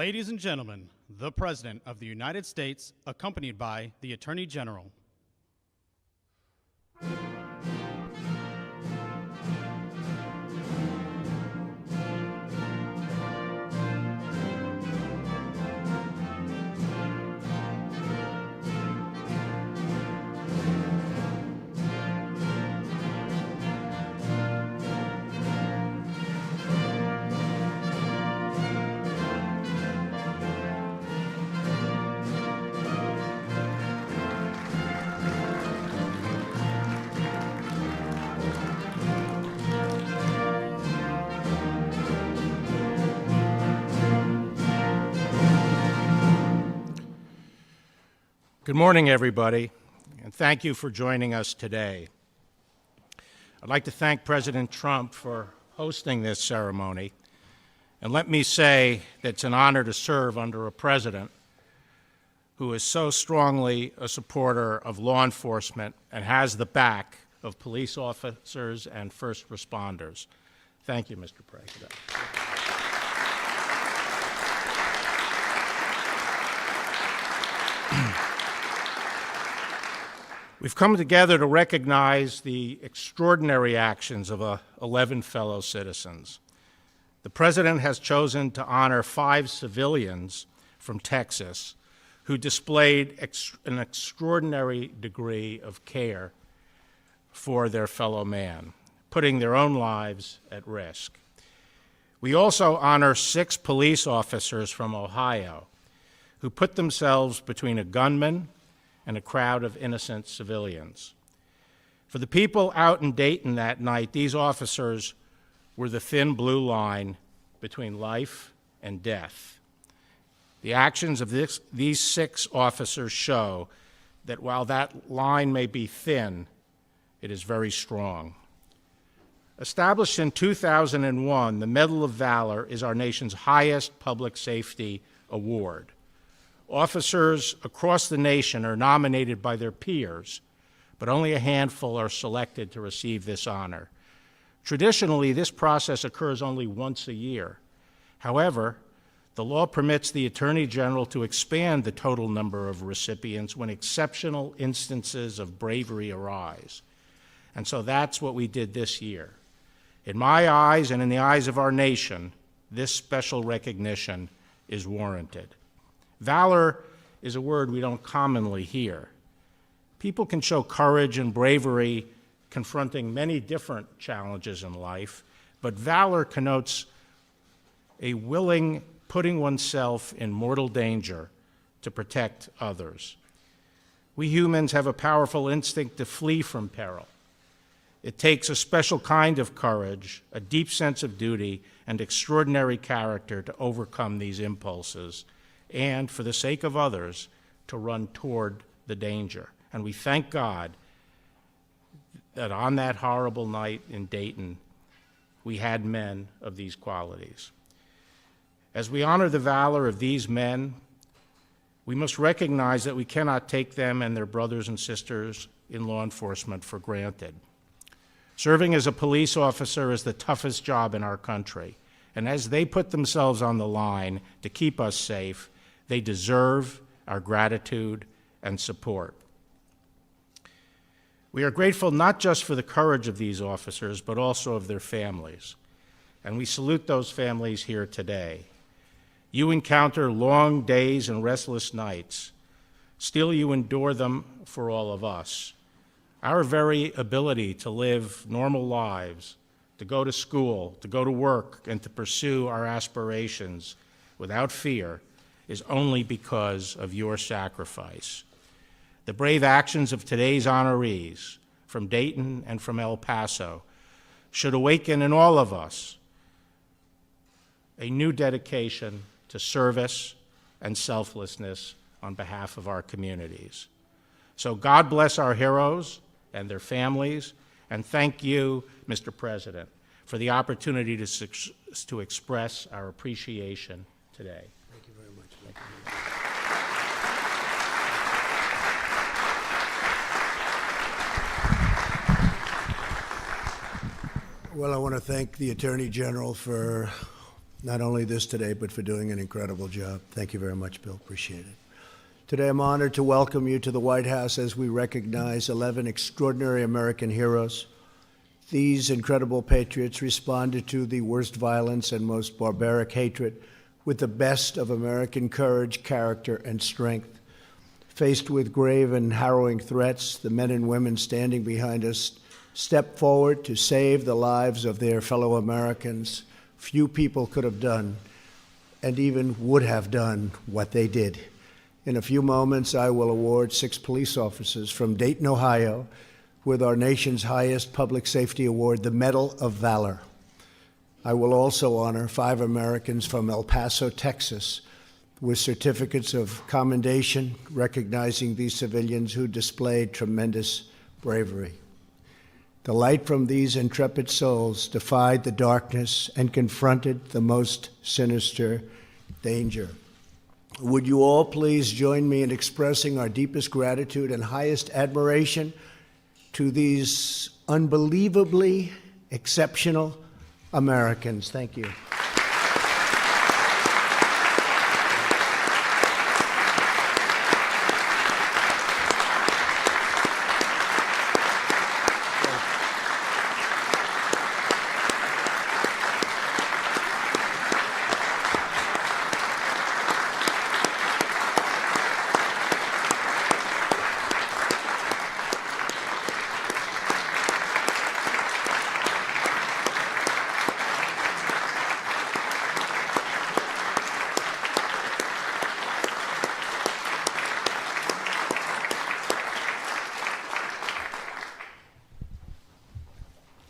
Ladies and gentlemen, the President of the United States, accompanied by the Attorney General. Good morning, everybody, and thank you for joining us today. I'd like to thank President Trump for hosting this ceremony, and let me say that it's an honor to serve under a president who is so strongly a supporter of law enforcement and has the back of police officers and first responders. Thank you, Mr. President. We've come together to recognize the extraordinary actions of 11 fellow citizens. The President has chosen to honor 5 civilians from Texas who displayed an extraordinary degree of care for their fellow man, putting their own lives at risk. We also honor 6 police officers from Ohio who put themselves between a gunman and a crowd of innocent civilians. For the people out in Dayton that night, these officers were the thin blue line between life and death. The actions of these 6 officers show that while that line may be thin, it is very strong. Established in 2001, the Medal of Valor is our nation's highest public safety award. Officers across the nation are nominated by their peers, but only a handful are selected to receive this honor. Traditionally, this process occurs only once a year. However, the law permits the Attorney General to expand the total number of recipients when exceptional instances of bravery arise. And so that's what we did this year. In my eyes and in the eyes of our nation, this special recognition is warranted. Valor is a word we don't commonly hear. People can show courage and bravery confronting many different challenges in life, but valor connotes a willing putting oneself in mortal danger to protect others. We humans have a powerful instinct to flee from peril. It takes a special kind of courage, a deep sense of duty, and extraordinary character to overcome these impulses, and for the sake of others, to run toward the danger. And we thank God that on that horrible night in Dayton, we had men of these qualities. As we honor the valor of these men, we must recognize that we cannot take them and their brothers and sisters in law enforcement for granted. Serving as a police officer is the toughest job in our country, and as they put themselves on the line to keep us safe, they deserve our gratitude and support. We are grateful not just for the courage of these officers, but also of their families. And we salute those families here today. You encounter long days and restless nights. Still, you endure them for all of us. Our very ability to live normal lives, to go to school, to go to work, and to pursue our aspirations without fear is only because of your sacrifice. The brave actions of today's honorees from Dayton and from El Paso should awaken in all of us a new dedication to service and selflessness on behalf of our communities. So God bless our heroes and their families, and thank you, Mr. President, for the opportunity to express our appreciation today. Thank you very much. Well, I want to thank the Attorney General for not only this today, but for doing an incredible job. Thank you very much, Bill. Appreciate it. Today, I'm honored to welcome you to the White House as we recognize 11 extraordinary American heroes. These incredible patriots responded to the worst violence and most barbaric hatred with the best of American courage, character, and strength. Faced with grave and harrowing threats, the men and women standing behind us stepped forward to save the lives of their fellow Americans. Few people could have done, and even would have done, what they did. In a few moments, I will award 6 police officers from Dayton, Ohio, with our nation's highest public safety award, the Medal of Valor. I will also honor 5 Americans from El Paso, Texas, with certificates of commendation recognizing these civilians who displayed tremendous bravery. The light from these intrepid souls defied the darkness and confronted the most sinister danger. Would you all please join me in expressing our deepest gratitude and highest admiration to these unbelievably exceptional Americans. Thank you.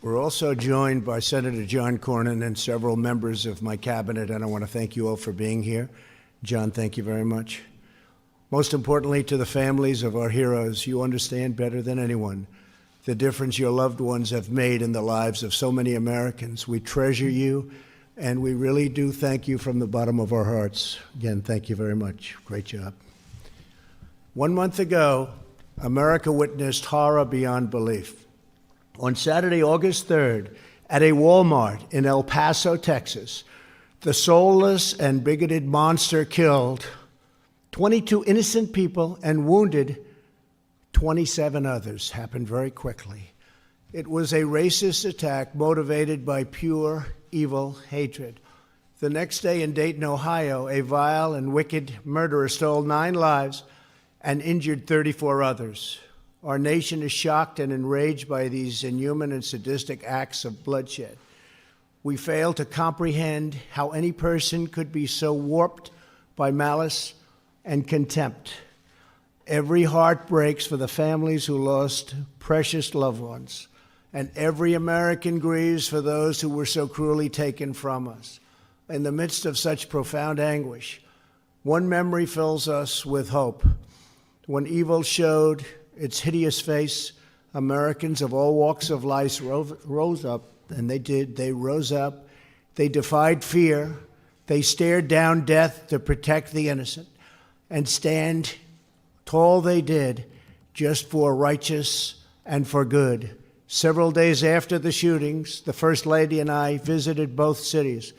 We're also joined by Senator John Cornyn and several members of my cabinet, and I want to thank you all for being here. John, thank you very much. Most importantly, to the families of our heroes, you understand better than anyone the difference your loved ones have made in the lives of so many Americans. We treasure you, and we really do thank you from the bottom of our hearts. Again, thank you very much. Great job. 1 month ago, America witnessed horror beyond belief. On Saturday, August 3rd, at a Walmart in El Paso, Texas, the soulless and bigoted monster killed 22 innocent people and wounded 27 others. Happened very quickly. It was a racist attack motivated by pure evil hatred. The next day in Dayton, Ohio, a vile and wicked murderer stole 9 lives and injured 34 others. Our nation is shocked and enraged by these inhuman and sadistic acts of bloodshed. We fail to comprehend how any person could be so warped by malice and contempt. Every heart breaks for the families who lost precious loved ones, and every American grieves for those who were so cruelly taken from us. In the midst of such profound anguish, one memory fills us with hope. When evil showed its hideous face, Americans of all walks of life rose up, and they did. They rose up. They defied fear. They stared down death to protect the innocent, and stand tall they did, just for righteous and for good. Several days after the shootings, the First Lady and I visited both cities.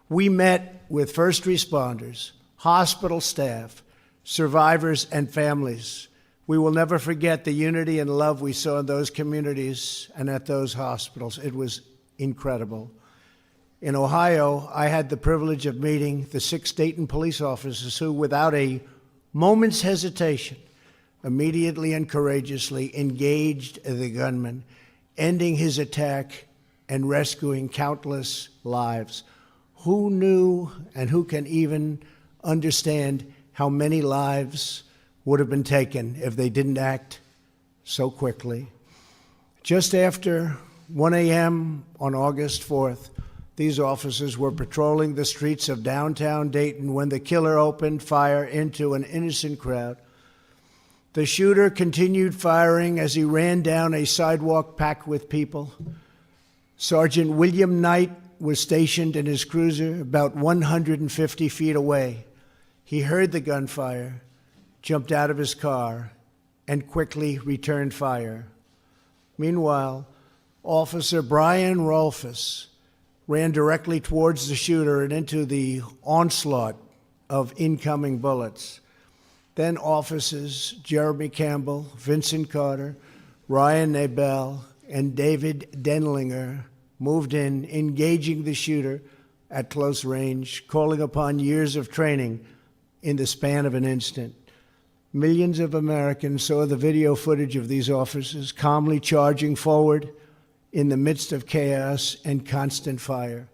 We met with first responders, hospital staff, survivors, and families. We will never forget the unity and love we saw in those communities and at those hospitals. It was incredible. In Ohio, I had the privilege of meeting the 6 Dayton police officers who, without a moment's hesitation, immediately and courageously engaged the gunman, ending his attack and rescuing countless lives. Who knew and who can even understand how many lives would have been taken if they didn't act so quickly? Just after 1 a.m. on August 4th, these officers were patrolling the streets of downtown Dayton when the killer opened fire into an innocent crowd. The shooter continued firing as he ran down a sidewalk packed with people. Sergeant William Knight was stationed in his cruiser about 150 feet away. He heard the gunfire, jumped out of his car, and quickly returned fire. Meanwhile, Officer Brian Rolfus ran directly towards the shooter and into the onslaught of incoming bullets. Then officers Jeremy Campbell, Vincent Carter, Ryan Nabel, and David Denlinger moved in, engaging the shooter at close range, calling upon years of training in the span of an instant. Millions of Americans saw the video footage of these officers calmly charging forward in the midst of chaos and constant fire.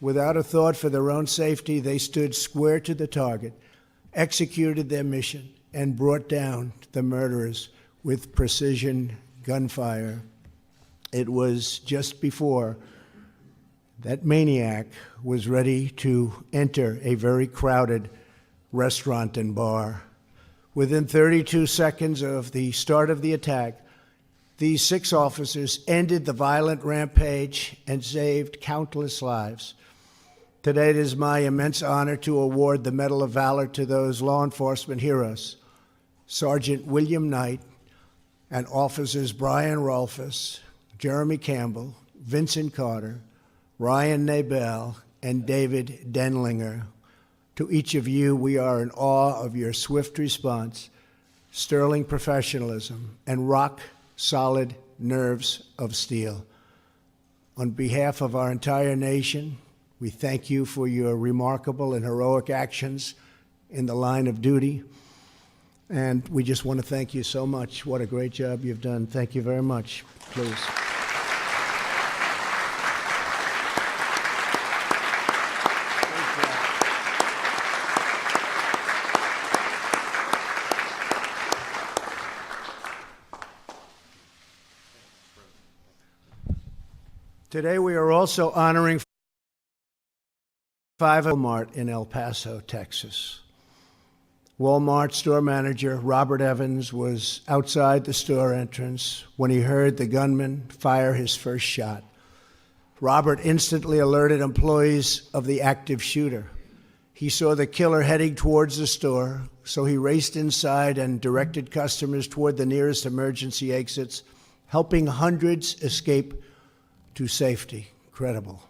Without a thought for their own safety, they stood square to the target, executed their mission, and brought down the murderers with precision gunfire. It was just before that maniac was ready to enter a very crowded restaurant and bar. Within 32 seconds of the start of the attack, these 6 officers ended the violent rampage and saved countless lives. Today, it is my immense honor to award the Medal of Valor to those law enforcement heroes, Sergeant William Knight and Officers Brian Rolfus, Jeremy Campbell, Vincent Carter, Ryan Nabel, and David Denlinger. To each of you, we are in awe of your swift response, sterling professionalism, and rock-solid nerves of steel. On behalf of our entire nation, we thank you for your remarkable and heroic actions in the line of duty. And we just want to thank you so much. What a great job you've done. Thank you very much. Please. Today we are also honoring Walmart in El Paso, Texas. Walmart store manager Robert Evans was outside the store entrance when he heard the gunman fire his first shot. Robert instantly alerted employees of the active shooter. He saw the killer heading towards the store, so he raced inside and directed customers toward the nearest emergency exits, helping hundreds escape to safety. Incredible.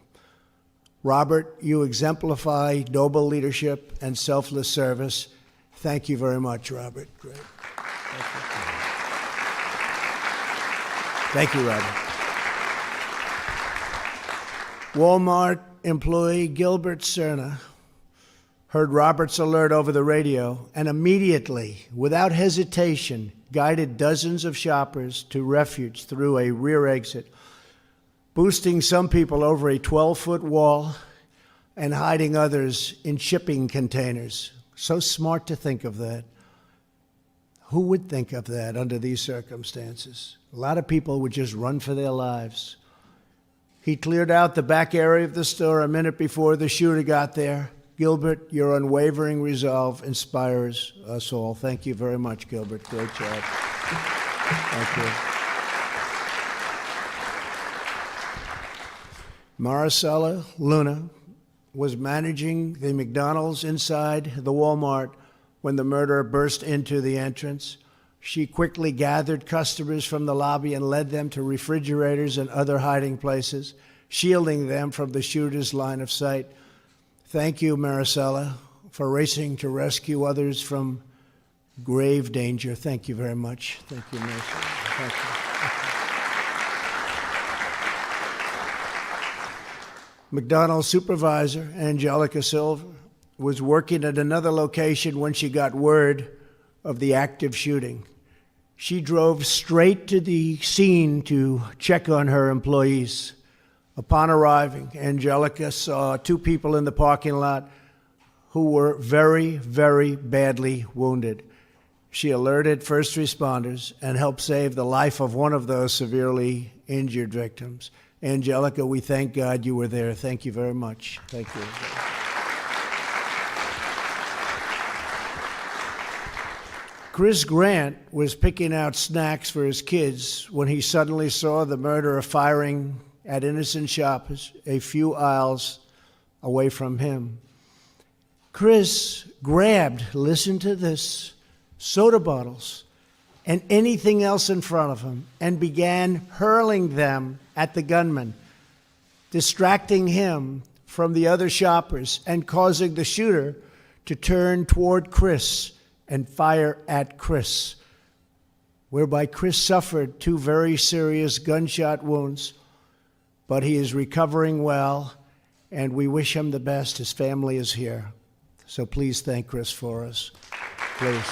Robert, you exemplify noble leadership and selfless service. Thank you very much, Robert. Great. Thank you, Robert. Walmart employee Gilbert Cerna heard Robert's alert over the radio and immediately, without hesitation, guided dozens of shoppers to refuge through a rear exit, boosting some people over a 12-foot wall and hiding others in shipping containers. So smart to think of that. Who would think of that under these circumstances? A lot of people would just run for their lives. He cleared out the back area of the store a minute before the shooter got there. Gilbert, your unwavering resolve inspires us all. Thank you very much, Gilbert. Great job. Thank you. Maricela Luna was managing the McDonald's inside the Walmart when the murderer burst into the entrance. She quickly gathered customers from the lobby and led them to refrigerators and other hiding places, shielding them from the shooter's line of sight. Thank you, Maricela, for racing to rescue others from grave danger. Thank you very much. Thank you, Maricela. Thank you. McDonald's supervisor, Angelica Silver, was working at another location when she got word of the active shooting. She drove straight to the scene to check on her employees. Upon arriving, Angelica saw 2 people in the parking lot who were very, very badly wounded. She alerted first responders and helped save the life of one of those severely injured victims. Angelica, we thank God you were there. Thank you very much. Thank you. Chris Grant was picking out snacks for his kids when he suddenly saw the murderer firing at innocent shoppers a few aisles away from him. Chris grabbed, listen to this, soda bottles and anything else in front of him and began hurling them at the gunman. distracting him from the other shoppers and causing the shooter to turn toward Chris and fire at Chris, whereby Chris suffered 2 very serious gunshot wounds, but he is recovering well, and we wish him the best. His family is here. So please thank Chris for us. Please.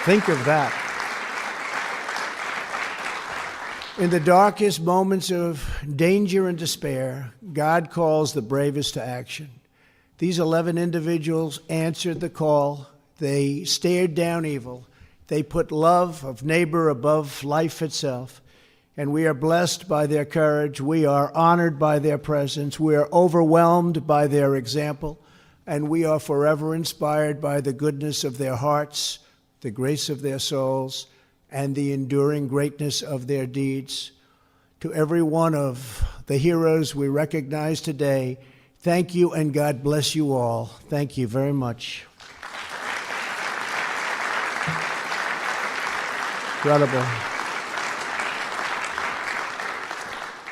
Think of that. In the darkest moments of danger and despair, God calls the bravest to action. These 11 individuals answered the call. They stared down evil. They put love of neighbor above life itself. And we are blessed by their courage. We are honored by their presence. We are overwhelmed by their example. And we are forever inspired by the goodness of their hearts, the grace of their souls, and the enduring greatness of their deeds. To every one of the heroes we recognize today, thank you and God bless you all. Thank you very much. Incredible.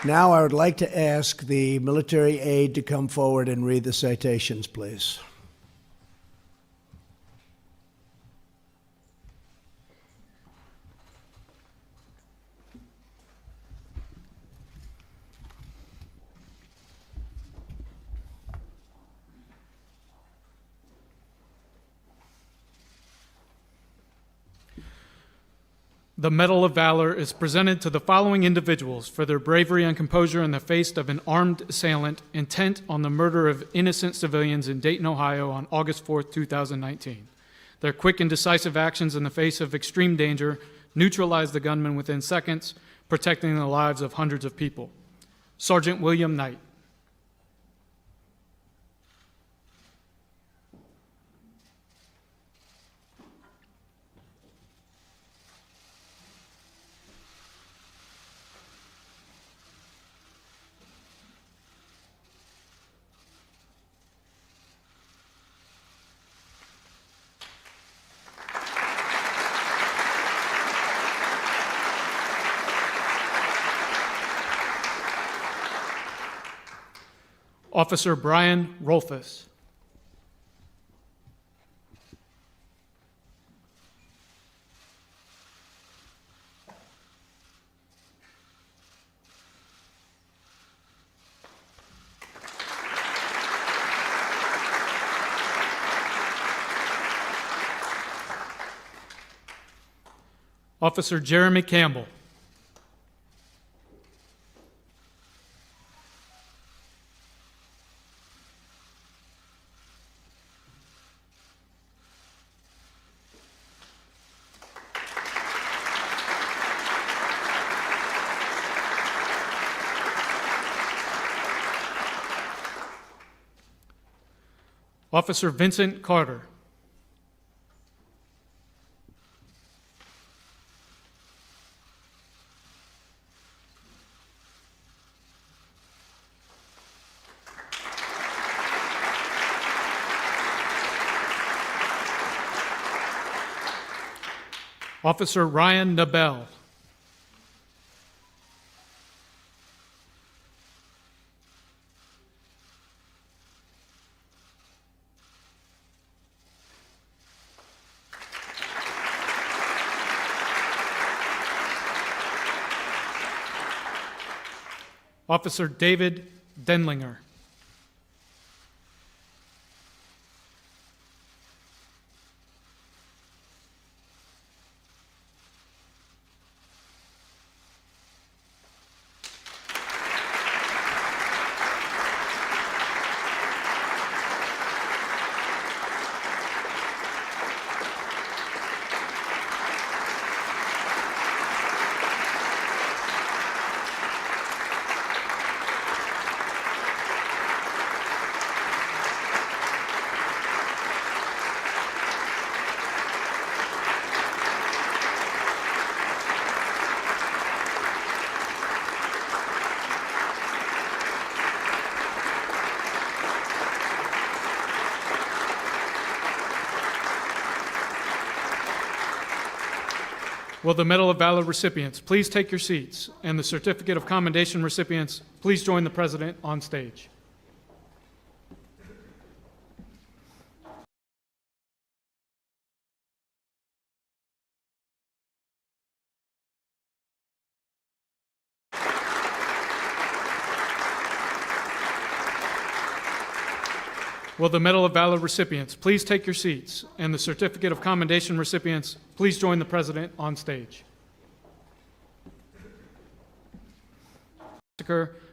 Now I would like to ask the military aide to come forward and read the citations, please. The Medal of Valor is presented to the following individuals for their bravery and composure in the face of an armed assailant intent on the murder of innocent civilians in Dayton, Ohio on August 4, 2019. Their quick and decisive actions in the face of extreme danger neutralized the gunman within seconds, protecting the lives of hundreds of people. Sergeant William Knight. Officer Brian Rolfus. Officer Jeremy Campbell. Officer Vincent Carter. Officer Ryan Nabel. Officer David Denlinger. Will the Medal of Valor recipients please take your seats, and the Certificate of Commendation recipients please join the President on stage. Will the Medal of Valor recipients please take your seats, and the Certificate of Commendation recipients please join the President on stage.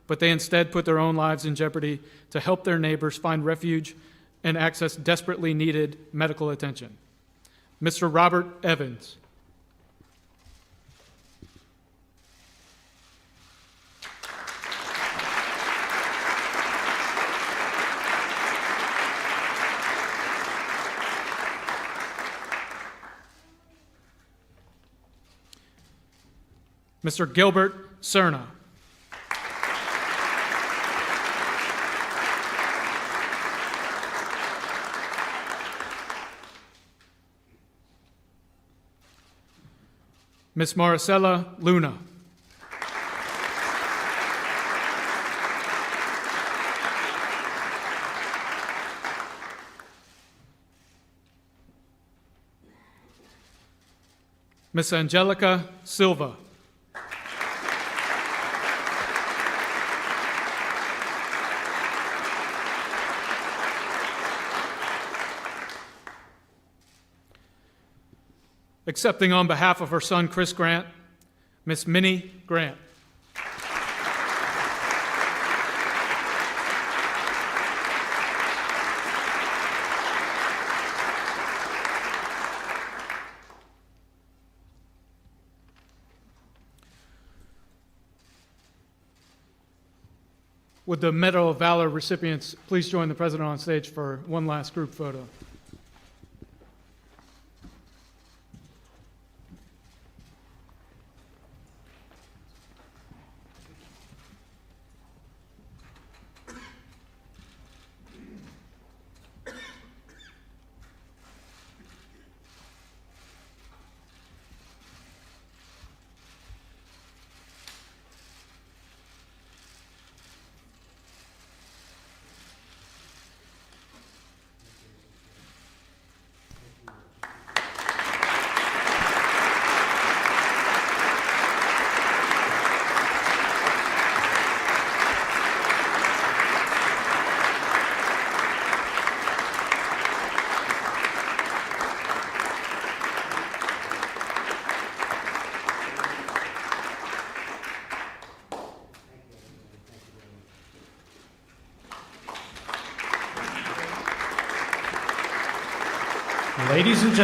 But they instead put their own lives in jeopardy to help their neighbors find refuge and access desperately needed medical attention. Mr. Robert Evans. Mr. Gilbert Cerna. Ms. Maricela Luna. Ms. Angelica Silva. Accepting on behalf of her son, Chris Grant, Miss Minnie Grant. Would the Medal of Valor recipients please join the President on stage for one last group photo? Ladies and gentlemen,